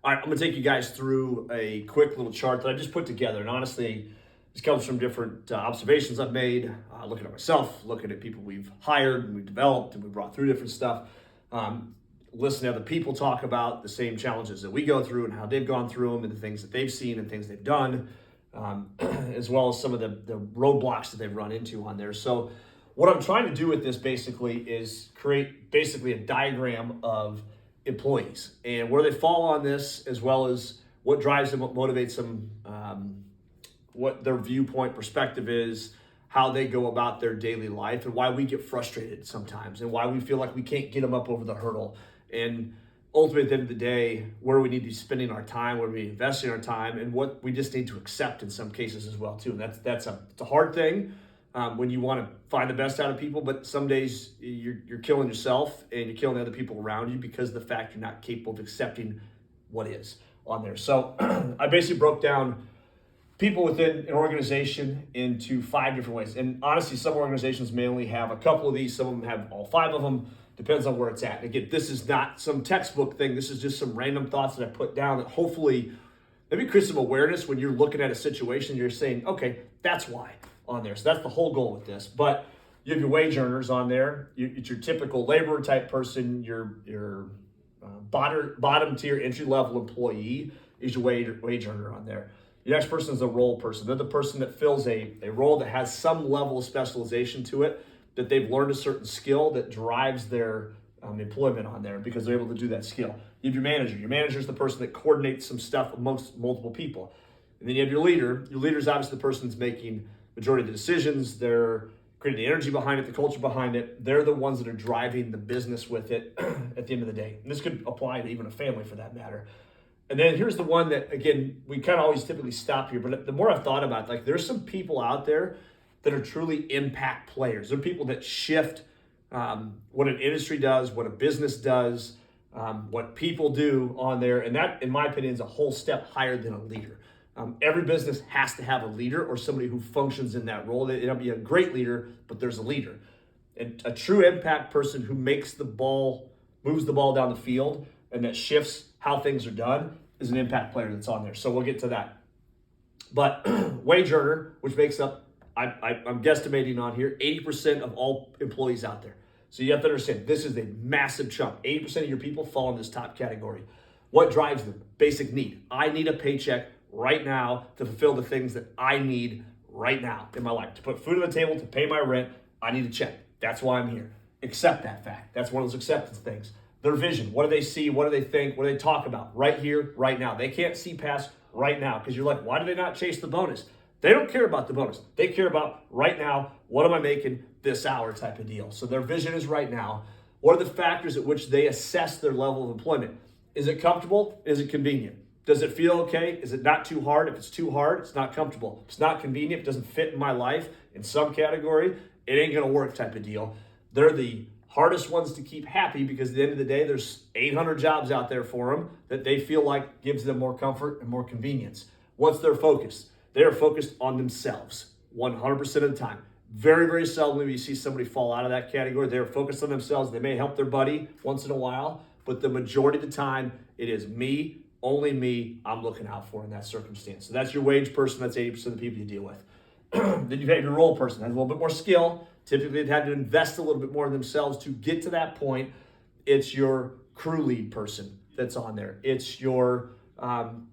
All right, I'm gonna take you guys through a quick little chart that I just put together. And honestly, this comes from different observations I've made, looking at myself, looking at people we've hired and we've developed and we brought through different stuff. Listening to other people talk about the same challenges that we go through and how they've gone through them and the things that they've seen and things they've done, as well as some of the roadblocks that they've run into on there. So what I'm trying to do with this basically is create basically a diagram of employees and where they fall on this, as well as what drives them, what motivates them, what their viewpoint perspective is, how they go about their daily life, and why we get frustrated sometimes, and why we feel like we can't get them up over the hurdle. And ultimately, at the end of the day, where we need to be spending our time, where we investing our time, and what we just need to accept in some cases as well too. And it's a hard thing when you want to find the best out of people, but some days you're killing yourself and you're killing the other people around you because of the fact you're not capable of accepting what is on there. So I basically broke down people within an organization into 5 different ways. And honestly, some organizations may only have a couple of these. Some of them have all 5 of them. Depends on where it's at. And again, this is not some textbook thing. This is just some random thoughts that I put down that hopefully maybe create some awareness when you're looking at a situation. You're saying, okay, that's why on there. So that's the whole goal with this. But you have your wage earners on there. It's your typical laborer type person. Your bottom tier entry level employee is your wage earner on there. The next person is a role person. They're the person that fills a role that has some level of specialization to it, that they've learned a certain skill that drives their employment on there because they're able to do that skill. You have your manager. Your manager is the person that coordinates some stuff amongst multiple people. And then you have your leader. Your leader is obviously the person that's making majority of the decisions. They're creating the energy behind it, the culture behind it. They're the ones that are driving the business with it at the end of the day. And this could apply to even a family for that matter. And then here's the one that, again, we kind of always typically stop here, but the more I've thought about it, like there's some people out there that are truly impact players. They're people that shift what an industry does, what a business does, what people do on there. And that, in my opinion, is a whole step higher than a leader. Every business has to have a leader or somebody who functions in that role. It'll be a great leader, but there's a leader. And a true impact person who moves the ball down the field and that shifts how things are done is an impact player that's on there. So we'll get to that. But wage earner, which makes up, I'm guesstimating on here, 80% of all employees out there. So you have to understand, this is a massive chunk. 80% of your people fall in this top category. What drives them? Basic need. I need a paycheck right now to fulfill the things that I need right now in my life. To put food on the table, to pay my rent, I need a check. That's why I'm here. Accept that fact. That's one of those acceptance things. Their vision, what do they see, what do they think, what do they talk about right here, right now. They can't see past right now because you're like, why do they not chase the bonus? They don't care about the bonus. They care about right now, what am I making this hour type of deal. So their vision is right now. What are the factors at which they assess their level of employment? Is it comfortable? Is it convenient? Does it feel okay? Is it not too hard? If it's too hard, it's not comfortable. If it's not convenient, it doesn't fit in my life in some category, it ain't gonna work type of deal. They're the hardest ones to keep happy because at the end of the day, there's 800 jobs out there for them that they feel like gives them more comfort and more convenience. What's their focus? They are focused on themselves 100% of the time. Very, very seldom do you see somebody fall out of that category. They're focused on themselves. They may help their buddy once in a while, but the majority of the time, it is me, only me, I'm looking out for in that circumstance. So that's your wage person. That's 80% of the people you deal with. Then you have your role person. Has a little bit more skill. Typically, they've had to invest a little bit more in themselves to get to that point. It's your crew lead person that's on there. It's your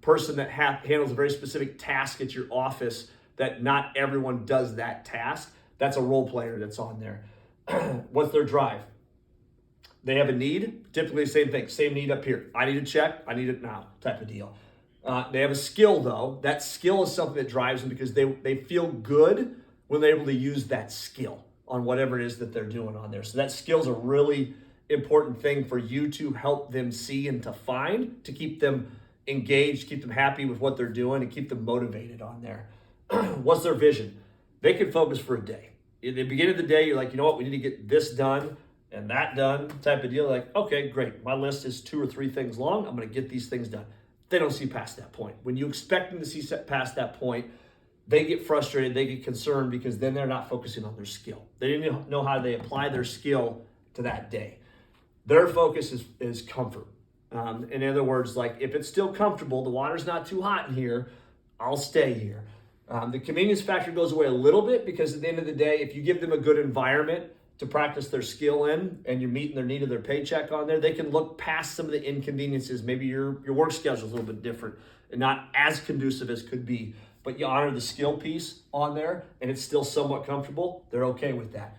person that handles a very specific task at your office that not everyone does that task. That's a role player that's on there. What's their drive? They have a need, typically the same thing, same need up here. I need a check, I need it now type of deal. They have a skill though. That skill is something that drives them because they feel good when they're able to use that skill on whatever it is that they're doing on there. So that skill is a really important thing for you to help them see and to find, to keep them engaged, keep them happy with what they're doing, and keep them motivated on there. What's their vision? They can focus for a day. At the beginning of the day, you're like, you know what, we need to get this done and that done type of deal. Like, okay, great. My list is 2 or 3 things long. I'm going to get these things done. They don't see past that point. When you expect them to see past that point, they get frustrated, they get concerned because then they're not focusing on their skill. They didn't know how they apply their skill to that day. Their focus is comfort. In other words, like if it's still comfortable, the water's not too hot in here, I'll stay here. The convenience factor goes away a little bit because at the end of the day, if you give them a good environment to practice their skill in and you're meeting their need of their paycheck on there, they can look past some of the inconveniences. Maybe your work schedule is a little bit different and not as conducive as could be, but you honor the skill piece on there and it's still somewhat comfortable. They're okay with that.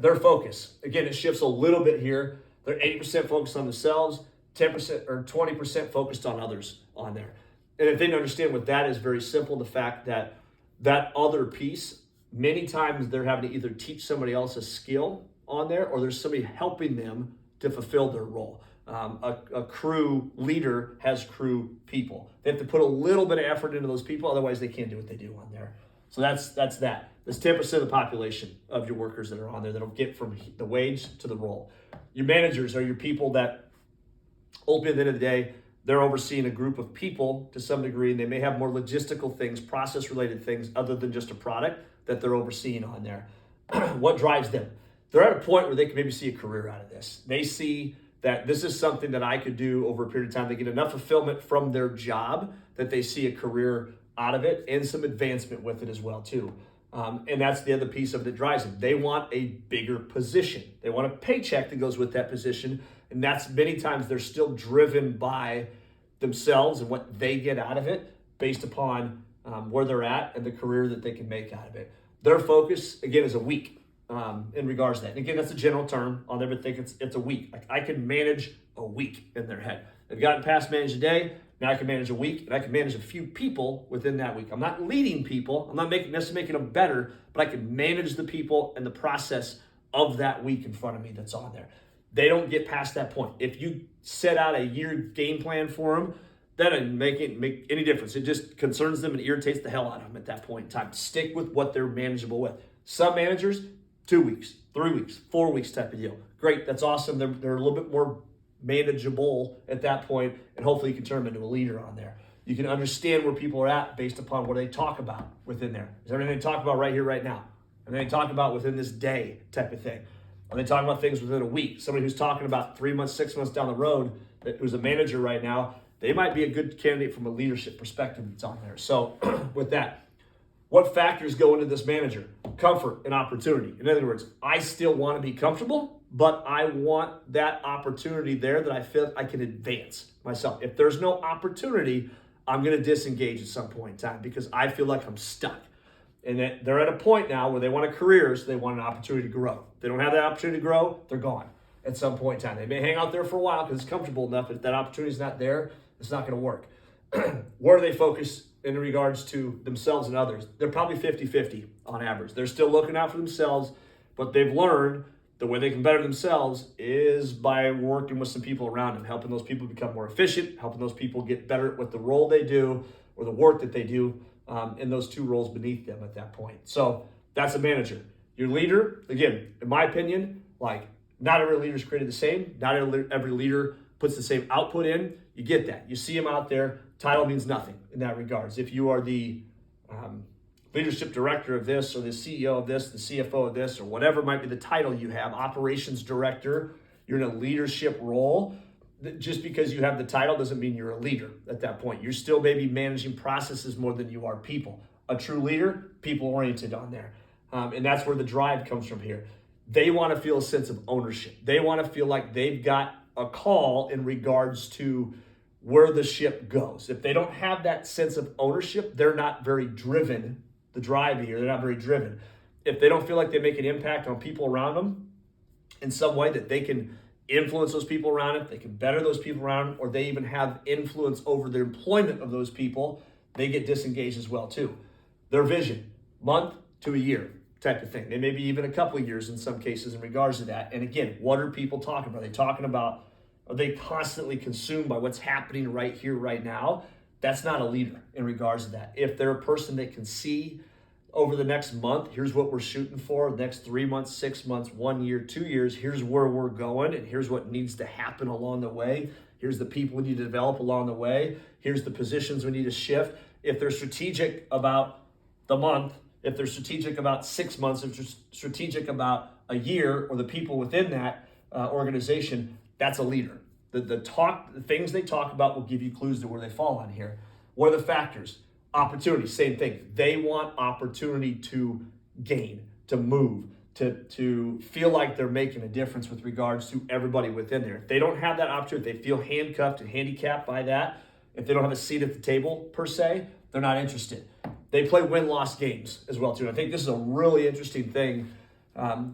Their focus, again, it shifts a little bit here. They're 80% focused on themselves, 10% or 20% focused on others on there. And if they didn't understand what that is, very simple, the fact that that other piece, many times they're having to either teach somebody else a skill on there or there's somebody helping them to fulfill their role. A crew leader has crew people. They have to put a little bit of effort into those people, otherwise they can't do what they do on there. So that's that. There's 10% of the population of your workers that are on there that'll get from the wage to the role. Your managers are your people that ultimately at the end of the day, they're overseeing a group of people to some degree, and they may have more logistical things, process-related things, other than just a product that they're overseeing on there. What drives them? They're at a point where they can maybe see a career out of this. They see that this is something that I could do over a period of time. They get enough fulfillment from their job that they see a career out of it and some advancement with it as well too. And that's the other piece of it that drives them. They want a bigger position. They want a paycheck that goes with that position. And that's many times they're still driven by themselves and what they get out of it based upon where they're at and the career that they can make out of it. Their focus, again, is a week in regards to that. And again, that's a general term. I'll never think it's a week. Like I can manage a week in their head. They've gotten past manage a day. Now I can manage a week and I can manage a few people within that week. I'm not leading people. I'm not necessarily making them better, but I can manage the people and the process of that week in front of me that's on there. They don't get past that point. If you set out a year game plan for them, that doesn't make any difference. It just concerns them and irritates the hell out of them at that point in time. Stick with what they're manageable with. Some managers, 2 weeks, 3 weeks, 4 weeks type of deal. Great, that's awesome. They're a little bit more manageable at that point, and hopefully you can turn them into a leader on there. You can understand where people are at based upon what they talk about within there. Is everything they talk about right here, right now? And they talk about within this day type of thing. Are they talking about things within a week? Somebody who's talking about 3 months, 6 months down the road, who's a manager right now, they might be a good candidate from a leadership perspective that's on there. So with that, what factors go into this manager? Comfort and opportunity. In other words, I still want to be comfortable, but I want that opportunity there that I feel I can advance myself. If there's no opportunity, I'm going to disengage at some point in time because I feel like I'm stuck. And that they're at a point now where they want a career, so they want an opportunity to grow. If they don't have that opportunity to grow, they're gone at some point in time. They may hang out there for a while because it's comfortable enough, but if that opportunity is not there, it's not going to work. Where do they focus in regards to themselves and others? They're probably 50-50 on average. They're still looking out for themselves, but they've learned the way they can better themselves is by working with some people around them, helping those people become more efficient, helping those people get better at what the role they do or the work that they do in those two roles beneath them at that point. So that's a manager. Your leader, again, in my opinion, like not every leader is created the same. Not every leader puts the same output in. You get that. You see them out there. Title means nothing in that regards. If you are the leadership director of this or the CEO of this, the CFO of this, or whatever might be the title you have, operations director, you're in a leadership role. Just because you have the title doesn't mean you're a leader at that point. You're still maybe managing processes more than you are people. A true leader, people-oriented on there. And that's where the drive comes from here. They want to feel a sense of ownership. They want to feel like they've got a call in regards to where the ship goes. If they don't have that sense of ownership, they're not very driven. The drive here, they're not very driven. If they don't feel like they make an impact on people around them in some way that they can influence those people around them, they can better those people around them, or they even have influence over the employment of those people, they get disengaged as well too. Their vision, month to a year type of thing. They may be even a couple of years in some cases in regards to that. And again, what are people talking about? Are they talking about, are they constantly consumed by what's happening right here, right now? That's not a leader in regards to that. If they're a person that can see over the next month, here's what we're shooting for, the next 3 months, 6 months, 1 year, 2 years, here's where we're going, and here's what needs to happen along the way. Here's the people we need to develop along the way. Here's the positions we need to shift. If they're strategic about the month, if they're strategic about 6 months, if they're strategic about a year or the people within that organization, that's a leader The things they talk about will give you clues to where they fall on here. What are the factors? Opportunity, same thing. They want opportunity to gain, to move, to feel like they're making a difference with regards to everybody within there. If they don't have that opportunity, if they feel handcuffed and handicapped by that, if they don't have a seat at the table per se, they're not interested. They play win-loss games as well too. And I think this is a really interesting thing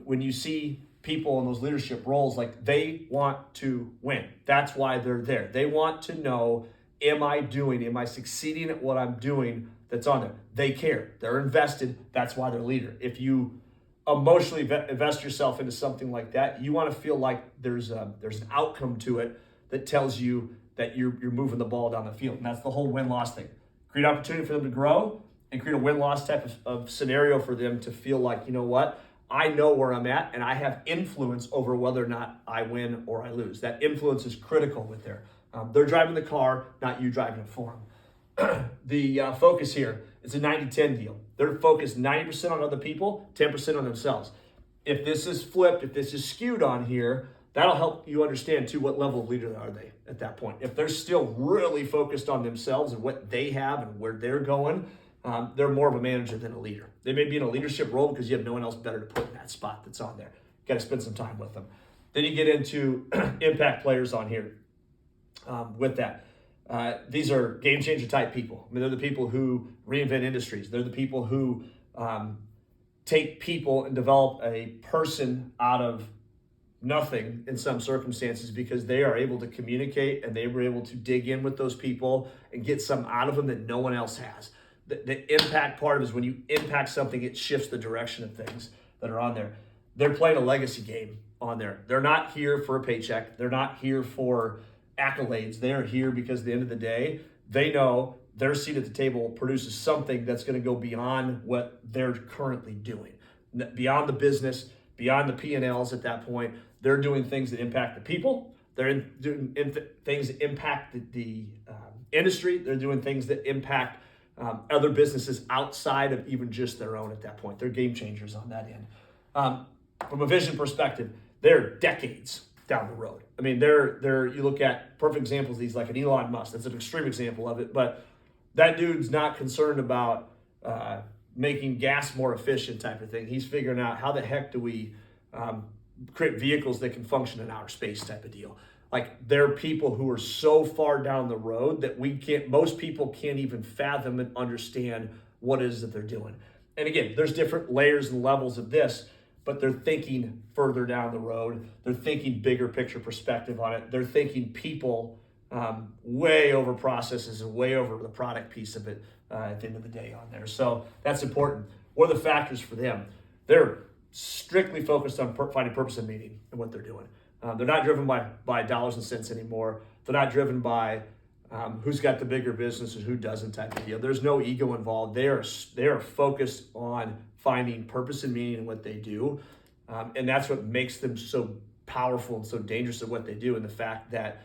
when you see people in those leadership roles, like they want to win. That's why they're there. They want to know, am I succeeding at what I'm doing that's on there? They care. They're invested. That's why they're leader. If you emotionally invest yourself into something like that, you want to feel like there's an outcome to it that tells you that you're moving the ball down the field. And that's the whole win-loss thing. Create opportunity for them to grow and create a win-loss type of scenario for them to feel like, you know what? I know where I'm at and I have influence over whether or not I win or I lose. That influence is critical with there. They're driving the car, not you driving it for them. The focus here is a 90-10 deal. They're focused 90% on other people, 10% on themselves. If this is flipped, if this is skewed on here, that'll help you understand too what level of leader are they at that point. If they're still really focused on themselves and what they have and where they're going, they're more of a manager than a leader. They may be in a leadership role because you have no one else better to put in that spot that's on there. You got to spend some time with them. Then you get into impact players on here with that. These are game changer type people. I mean, they're the people who reinvent industries. They're the people who take people and develop a person out of nothing in some circumstances because they are able to communicate and they were able to dig in with those people and get some out of them that no one else has. The impact part of it is when you impact something, it shifts the direction of things that are on there. They're playing a legacy game on there. They're not here for a paycheck. They're not here for accolades. They are here because at the end of the day, they know their seat at the table produces something that's going to go beyond what they're currently doing. Beyond the business, beyond the P&Ls at that point, they're doing things that impact the people. They're doing things that impact the industry. They're doing things that impact other businesses outside of even just their own at that point. They're game changers on that end. From a vision perspective, they're decades down the road. I mean, they're you look at perfect examples of these, like an Elon Musk. That's an extreme example of it, but that dude's not concerned about making gas more efficient type of thing. He's figuring out how the heck do we create vehicles that can function in outer space type of deal. Like, there are people who are so far down the road that most people can't even fathom and understand what it is that they're doing. And again, there's different layers and levels of this, but they're thinking further down the road. They're thinking bigger picture perspective on it. They're thinking people way over processes and way over the product piece of it at the end of the day on there. So that's important. What are the factors for them? They're strictly focused on finding purpose and meaning in what they're doing. They're not driven by dollars and cents anymore. They're not driven by who's got the bigger business and who doesn't type of deal. There's no ego involved. They are focused on finding purpose and meaning in what they do. And that's what makes them so powerful and so dangerous at what they do, and the fact that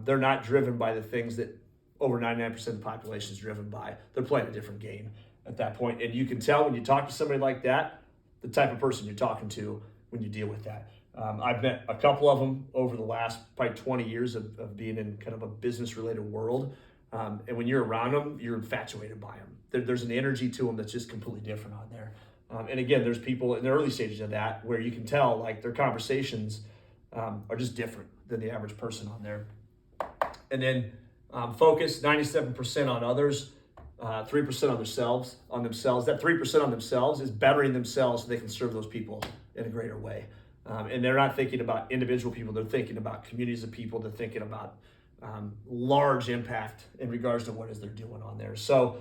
they're not driven by the things that over 99% of the population is driven by. They're playing a different game at that point. And you can tell when you talk to somebody like that, the type of person you're talking to when you deal with that. I've met a couple of them over the last probably 20 years of being in kind of a business-related world. And when you're around them, you're infatuated by them. There's an energy to them that's just completely different on there. And again, there's people in the early stages of that where you can tell like their conversations are just different than the average person on there. And then focus 97% on others, 3% on themselves. That 3% on themselves is bettering themselves so they can serve those people in a greater way. And they're not thinking about individual people. They're thinking about communities of people. They're thinking about large impact in regards to what is they're doing on there. So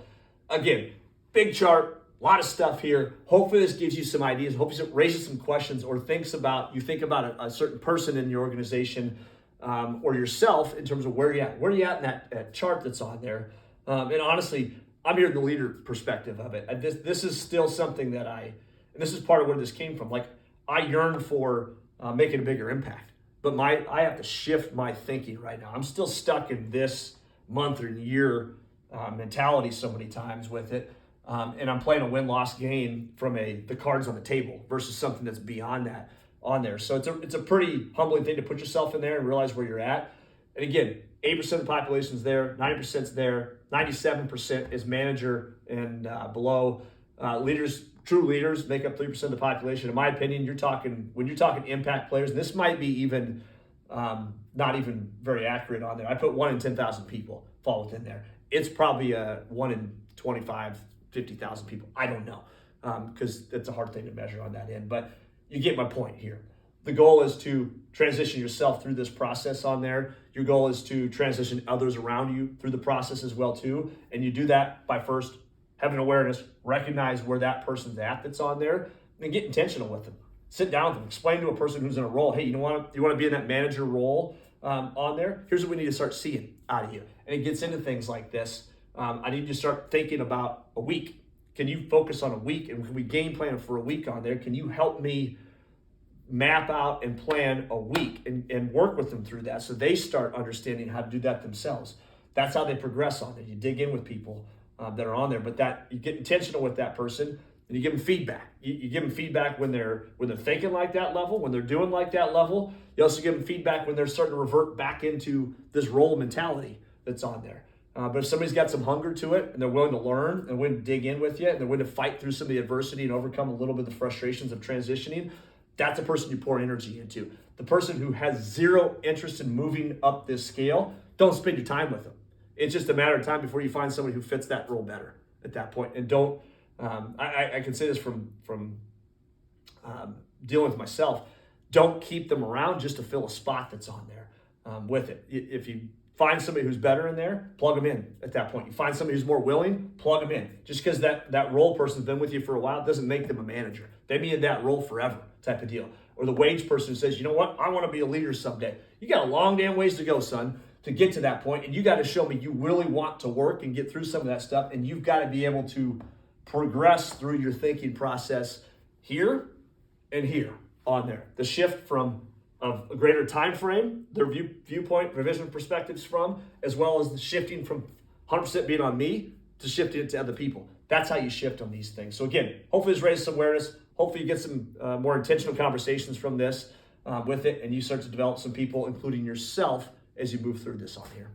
again, big chart, a lot of stuff here. Hopefully this gives you some ideas. Hopefully it raises some questions or you think about a certain person in your organization or yourself in terms of where you're at. Where are you at in that chart that's on there? And honestly, I'm here in the leader perspective of it. This is still something that and this is part of where this came from. Like, I yearn for making a bigger impact, but I have to shift my thinking right now. I'm still stuck in this month or year mentality so many times with it, and I'm playing a win-loss game from the cards on the table versus something that's beyond that on there. So it's a pretty humbling thing to put yourself in there and realize where you're at. And again, 8% of the population is there, 90% is there, 97% is manager and below. Leaders, true leaders, make up 3% of the population. In my opinion, when you're talking impact players, and this might be even not even very accurate on there. I put 1 in 10,000 people fall within there. It's probably a 1 in 25, 50,000 people. I don't know, because it's a hard thing to measure on that end. But you get my point here. The goal is to transition yourself through this process on there. Your goal is to transition others around you through the process as well too. And you do that by first having awareness, recognize where that person's at that's on there, and get intentional with them. Sit down with them, explain to a person who's in a role, hey, you want to be in that manager role on there? Here's what we need to start seeing out of you. And it gets into things like this. I need you to start thinking about a week. Can you focus on a week? And can we game plan for a week on there? Can you help me map out and plan a week and work with them through that so they start understanding how to do that themselves? That's how they progress on it. You dig in with people that are on there, but that you get intentional with that person and you give them feedback. You give them feedback when they're thinking like that level, when they're doing like that level. You also give them feedback when they're starting to revert back into this role mentality that's on there. But if somebody's got some hunger to it and they're willing to learn and willing to dig in with you and they're willing to fight through some of the adversity and overcome a little bit of the frustrations of transitioning, that's a person you pour energy into. The person who has zero interest in moving up this scale, don't spend your time with them. It's just a matter of time before you find somebody who fits that role better at that point. And don't, I can say this from dealing with myself, don't keep them around just to fill a spot that's on there with it. If you find somebody who's better in there, plug them in at that point. You find somebody who's more willing, plug them in. Just because that role person's been with you for a while doesn't make them a manager. They be in that role forever type of deal. Or the wage person who says, you know what, I want to be a leader someday. You got a long damn ways to go, son, to get to that point. And you got to show me you really want to work and get through some of that stuff. And you've got to be able to progress through your thinking process here and here on there. The shift from of a greater time frame, their viewpoint, provision perspectives from, as well as the shifting from 100% being on me to shifting it to other people. That's how you shift on these things. So again, hopefully it's raised some awareness. Hopefully you get some more intentional conversations from this with it, and you start to develop some people, including yourself, as you move through this on here.